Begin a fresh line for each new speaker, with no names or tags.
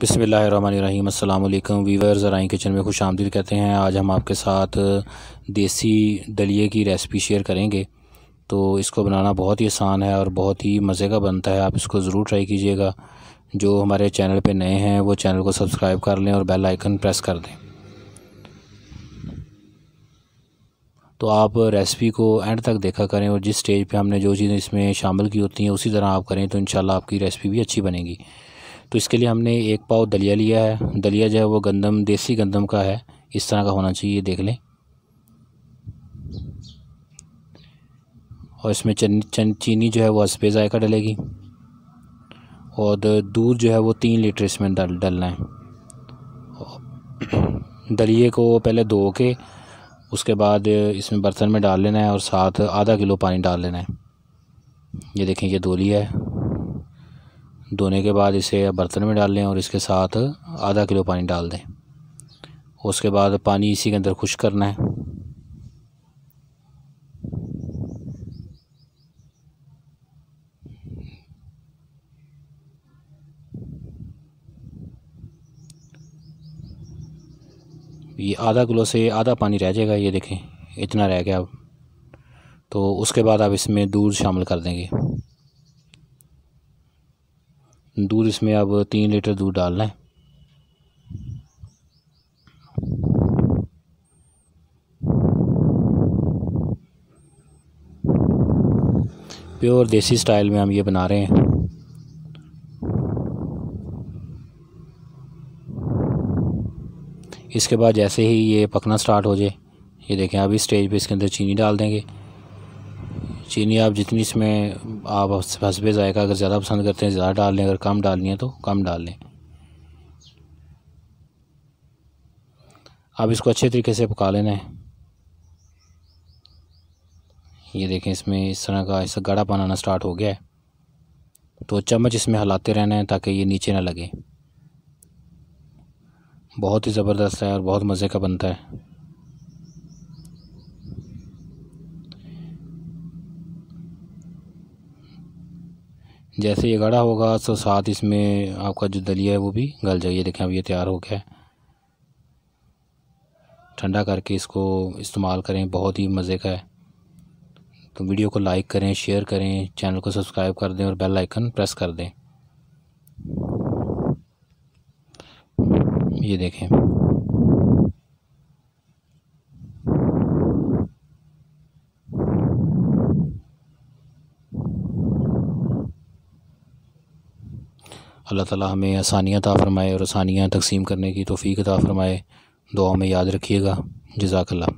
बिस्मिल्लाहिर्रहमानिर्रहीम। अस्सलाम वालेकुम वीवर्स, ज़राइन किचन में खुश आमदीद कहते हैं। आज हम आपके साथ देसी दलिए की रेसिपी शेयर करेंगे। तो इसको बनाना बहुत ही आसान है और बहुत ही मज़े का बनता है। आप इसको ज़रूर ट्राई कीजिएगा। जो हमारे चैनल पे नए हैं वो चैनल को सब्सक्राइब कर लें और बेल आइकन प्रेस कर दें। तो आप रेसिपी को एंड तक देखा करें और जिस स्टेज पे हमने जो चीज़ें इसमें शामिल की होती हैं उसी तरह आप करें तो इंशाल्लाह आपकी रेसिपी भी अच्छी बनेगी। तो इसके लिए हमने 1 पाव दलिया लिया है। दलिया जो है वो गंदम, देसी गंदम का है, इस तरह का होना चाहिए, देख लें। और इसमें चीनी जो है वो हस्बे ज़ायक़ा डलेगी और दूध जो है वो 3 लीटर इसमें डलना है। दलिए को पहले धो के उसके बाद इसमें बर्तन में डाल लेना है और साथ आधा किलो पानी डाल लेना है। ये देखें, ये धो लिया है। धोने के बाद इसे बर्तन में डाल लें और इसके साथ आधा किलो पानी डाल दें। उसके बाद पानी इसी के अंदर खुश्क करना है। ये आधा किलो से आधा पानी रह जाएगा, ये देखें इतना रह गया अब। तो उसके बाद आप इसमें दूध शामिल कर देंगे। दूध इसमें अब 3 लीटर दूध डालना है। प्योर देसी स्टाइल में हम ये बना रहे हैं। इसके बाद जैसे ही ये पकना स्टार्ट हो जाए, ये देखें, अभी स्टेज पे इसके अंदर चीनी डाल देंगे। चीनी आप जितनी इसमें आप हस्बे ज़ायक़ा अगर ज़्यादा पसंद करते हैं ज़्यादा डाल लें, अगर कम डालनी है तो कम डाल लें। अब इसको अच्छे तरीके से पका लेना है। ये देखें, इसमें इस तरह का ऐसा गाढ़ापन आना स्टार्ट हो गया है। तो चम्मच इसमें हिलाते रहना है ताकि ये नीचे ना लगे। बहुत ही ज़बरदस्त है और बहुत मज़े का बनता है। जैसे ये गाढ़ा होगा तो साथ इसमें आपका जो दलिया है वो भी गल जाएगी। देखें, अब ये तैयार हो गया है। ठंडा करके इसको इस्तेमाल करें, बहुत ही मज़े का है। तो वीडियो को लाइक करें, शेयर करें, चैनल को सब्सक्राइब कर दें और बेल आइकन प्रेस कर दें। ये देखें, अल्लाह ताला हमें आसानियाँ अता फ़रमाए और आसानियाँ तक़सीम करने की तौफ़ीक़ अता फ़रमाए। दुआ में याद रखिएगा। जज़ाकल्लाह।